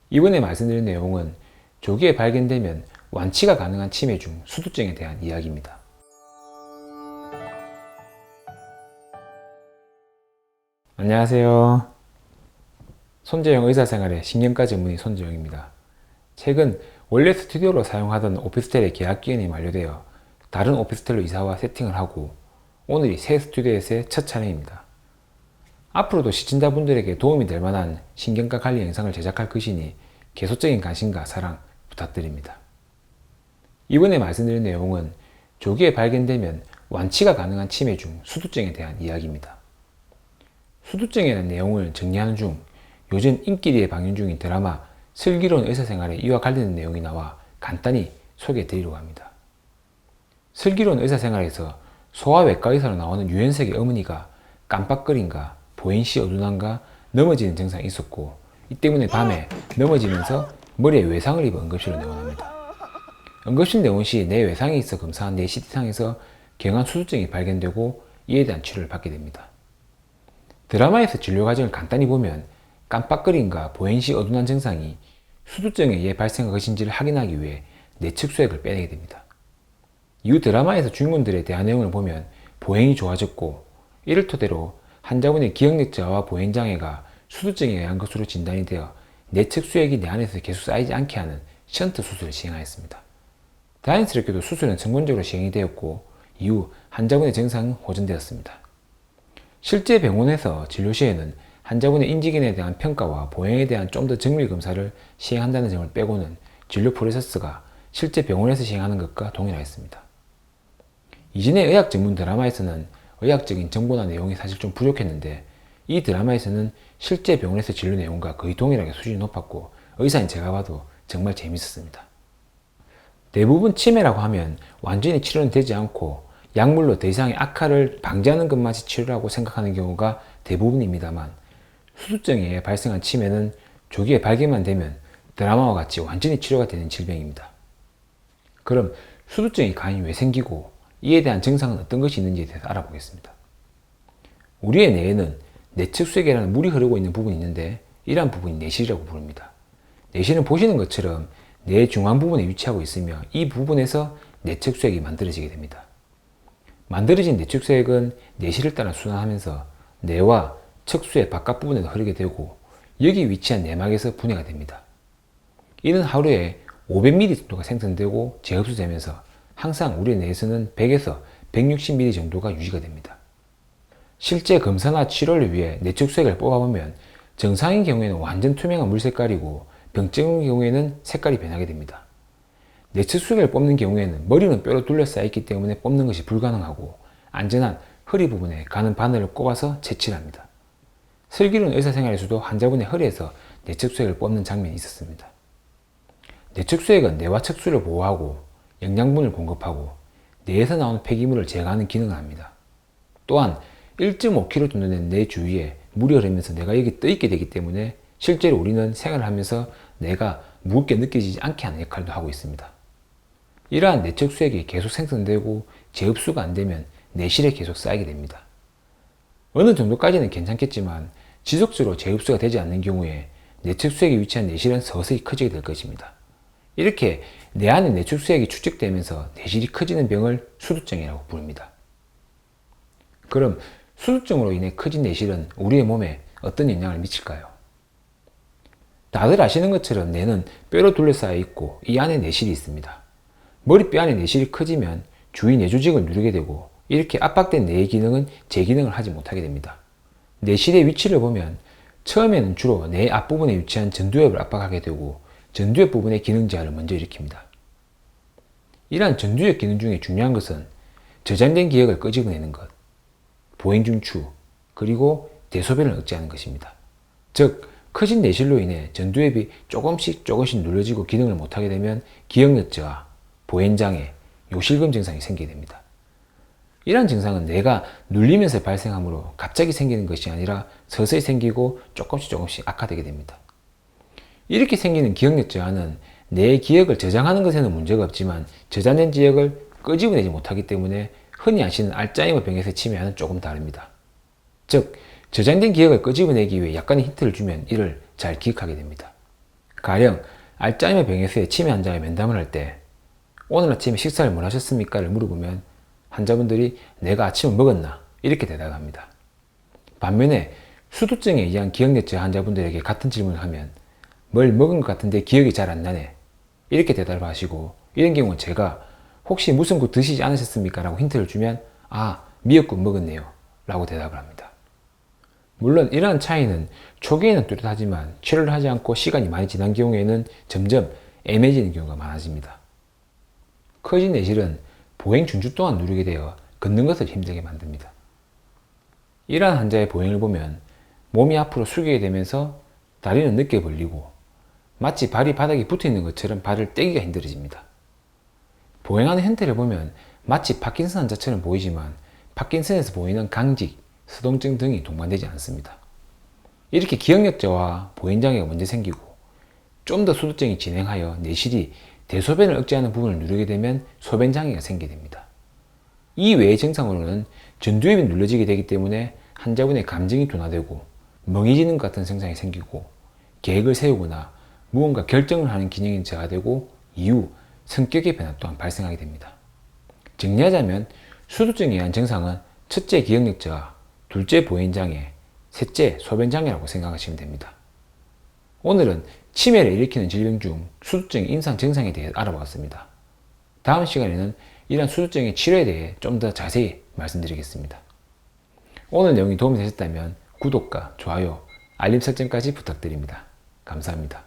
이번에 말씀드린 내용은 조기에 발견되면 완치가 가능한 치매 중 수두증에 대한 이야기입니다. 안녕하세요. 손재영 의사생활의 신경과 전문의 손재영입니다. 최근 원래 스튜디오로 사용하던 오피스텔의 계약 기간이 만료되어 다른 오피스텔로 이사와 세팅을 하고 오늘이 새 스튜디오에서의 첫 촬영입니다. 앞으로도 시청자분들에게 도움이 될 만한 신경과 관리 영상을 제작할 것이니 계속적인 관심과 사랑 부탁드립니다. 이번에 말씀드린 내용은 조기에 발견되면 완치가 가능한 치매 중 수두증에 대한 이야기입니다. 수두증에 대한 내용을 정리하는 중 요즘 인기리에 방영 중인 드라마 슬기로운 의사생활에 이와 관련된 내용이 나와 간단히 소개해 드리려고 합니다. 슬기로운 의사생활에서 소아외과 의사로 나오는 유연석의 어머니가 깜빡거림과 보행시 어두남과 넘어지는 증상이 있었고 이 때문에 밤에 넘어지면서 머리에 외상을 입어 응급실로 내원합니다. 응급실 내원 시 내 외상이 있어 검사한 내 CT상에서 경한 수두증이 발견되고 이에 대한 치료를 받게 됩니다. 드라마에서 진료 과정을 간단히 보면 깜빡거림과 보행시 어두난 증상이 수두증에 의해 발생한 것인지를 확인하기 위해 내측 수액을 빼내게 됩니다. 이후 드라마에서 주인공들에 대한 내용을 보면 보행이 좋아졌고 이를 토대로 환자분의 기억력 저하와 보행장애가 수두증에 의한 것으로 진단이 되어 내측 수액이 내 안에서 계속 쌓이지 않게 하는 션트 수술을 시행하였습니다. 다행스럽게도 수술은 성공적으로 시행이 되었고 이후 환자분의 증상은 호전되었습니다. 실제 병원에서 진료 시에는 환자분의 인지기능에 대한 평가와 보행에 대한 좀 더 정밀 검사를 시행한다는 점을 빼고는 진료 프로세스가 실제 병원에서 시행하는 것과 동일하였습니다. 이전의 의학 전문 드라마에서는 의학적인 정보나 내용이 사실 좀 부족했는데 이 드라마에서는 실제 병원에서 진료 내용과 거의 동일하게 수준이 높았고 의사인 제가 봐도 정말 재밌었습니다. 대부분 치매라고 하면 완전히 치료는 되지 않고 약물로 더 이상의 악화를 방지하는 것만이 치료라고 생각하는 경우가 대부분입니다만 수두증에 의해 발생한 치매는 조기에 발견만 되면 드라마와 같이 완전히 치료가 되는 질병입니다. 그럼 수두증이 과연 왜 생기고 이에 대한 증상은 어떤 것이 있는지에 대해서 알아보겠습니다. 우리의 뇌에는 내측 수액이라는 물이 흐르고 있는 부분이 있는데 이러한 부분이 내실이라고 부릅니다. 내실은 보시는 것처럼 뇌 중앙 부분에 위치하고 있으며 이 부분에서 내측 수액이 만들어지게 됩니다. 만들어진 내측 수액은 내실을 따라 순환하면서 뇌와 척수의 바깥 부분에도 흐르게 되고 여기 위치한 내막에서 분해가 됩니다. 이는 하루에 500ml 정도가 생성되고 재흡수되면서 항상 우리 뇌에서는 100에서 160ml 정도가 유지가 됩니다. 실제 검사나 치료를 위해 내측 수액을 뽑아보면 정상인 경우에는 완전 투명한 물 색깔이고 병적인 경우에는 색깔이 변하게 됩니다. 내측 수액을 뽑는 경우에는 머리는 뼈로 둘러싸여 있기 때문에 뽑는 것이 불가능하고 안전한 허리 부분에 가는 바늘을 꼽아서 채취를 합니다. 슬기로운 의사생활에서도 환자분의 허리에서 내측 수액을 뽑는 장면이 있었습니다. 내측 수액은 뇌와 척수를 보호하고 영양분을 공급하고 뇌에서 나오는 폐기물을 제거하는 기능을 합니다. 또한 1.5km 정도 된 뇌 주위에 물이 흐르면서 뇌가 여기 떠있게 되기 때문에 실제로 우리는 생활을 하면서 뇌가 무겁게 느껴지지 않게 하는 역할도 하고 있습니다. 이러한 내측 수액이 계속 생성되고 재흡수가 안 되면 내실에 계속 쌓이게 됩니다. 어느 정도까지는 괜찮겠지만 지속적으로 재흡수가 되지 않는 경우에 내측 수액이 위치한 내실은 서서히 커지게 될 것입니다. 이렇게 뇌 안에 내측 수액이 축적되면서 내실이 커지는 병을 수두증이라고 부릅니다. 그럼 수두증으로 인해 커진 내실은 우리의 몸에 어떤 영향을 미칠까요? 다들 아시는 것처럼 뇌는 뼈로 둘러싸여 있고 이 안에 내실이 있습니다. 머리뼈 안에 내실이 커지면 주위 뇌 조직을 누르게 되고 이렇게 압박된 뇌의 기능은 제기능을 하지 못하게 됩니다. 내실의 위치를 보면 처음에는 주로 뇌 앞부분에 위치한 전두엽을 압박하게 되고 전두엽 부분의 기능 저하를 먼저 일으킵니다. 이러한 전두엽 기능 중에 중요한 것은 저장된 기억을 끄집어내는 것, 보행 중추, 그리고 대소변을 억제하는 것입니다. 즉, 커진 내실로 인해 전두엽이 조금씩 눌러지고 기능을 못하게 되면 기억력 저하, 보행장애, 요실금 증상이 생기게 됩니다. 이러한 증상은 뇌가 눌리면서 발생하므로 갑자기 생기는 것이 아니라 서서히 생기고 조금씩 악화되게 됩니다. 이렇게 생기는 기억력 저하는 뇌의 기억을 저장하는 것에는 문제가 없지만 저장된 기억을 끄집어내지 못하기 때문에 흔히 아시는 알츠하이머 병에서 치매와는 조금 다릅니다. 즉, 저장된 기억을 끄집어내기 위해 약간의 힌트를 주면 이를 잘 기억하게 됩니다. 가령 알츠하이머 병에 수의 치매 환자와 면담을 할 때 오늘 아침에 식사를 뭘 하셨습니까?를 물어보면 환자분들이 내가 아침을 먹었나? 이렇게 대답합니다. 반면에 수두증에 의한 기억력저 환자분들에게 같은 질문을 하면 뭘 먹은 것 같은데 기억이 잘 안 나네. 이렇게 대답을 하시고 이런 경우는 제가 혹시 무슨 국 드시지 않으셨습니까? 라고 힌트를 주면 미역국 먹었네요. 라고 대답을 합니다. 물론 이러한 차이는 초기에는 뚜렷하지만 치료를 하지 않고 시간이 많이 지난 경우에는 점점 애매해지는 경우가 많아집니다. 커진 내실은 보행 중추 또한 누르게 되어 걷는 것을 힘들게 만듭니다. 이러한 환자의 보행을 보면 몸이 앞으로 숙이게 되면서 다리는 늦게 벌리고 마치 발이 바닥에 붙어 있는 것처럼 발을 떼기가 힘들어집니다. 보행하는 형태를 보면 마치 파킨슨 환자처럼 보이지만 파킨슨에서 보이는 강직, 수동증 등이 동반되지 않습니다. 이렇게 기억력저하 보행장애가 먼저 생기고 좀 더 수두증이 진행하여 내실이 대소변을 억제하는 부분을 누르게 되면 소변장애가 생기게 됩니다. 이 외의 증상으로는 전두엽이 눌러지게 되기 때문에 환자분의 감정이 둔화되고 멍해지는 것 같은 증상이 생기고 계획을 세우거나 무언가 결정을 하는 기능이 저하되고 이후 성격의 변화 또한 발생하게 됩니다. 정리하자면 수두증에 의한 증상은 첫째 기억력 저하, 둘째 보행장애, 셋째 소변장애라고 생각하시면 됩니다. 오늘은 치매를 일으키는 질병 중 수두증의 임상 증상에 대해 알아보았습니다. 다음 시간에는 이러한 수두증의 치료에 대해 좀 더 자세히 말씀드리겠습니다. 오늘 내용이 도움이 되셨다면 구독과 좋아요, 알림 설정까지 부탁드립니다. 감사합니다.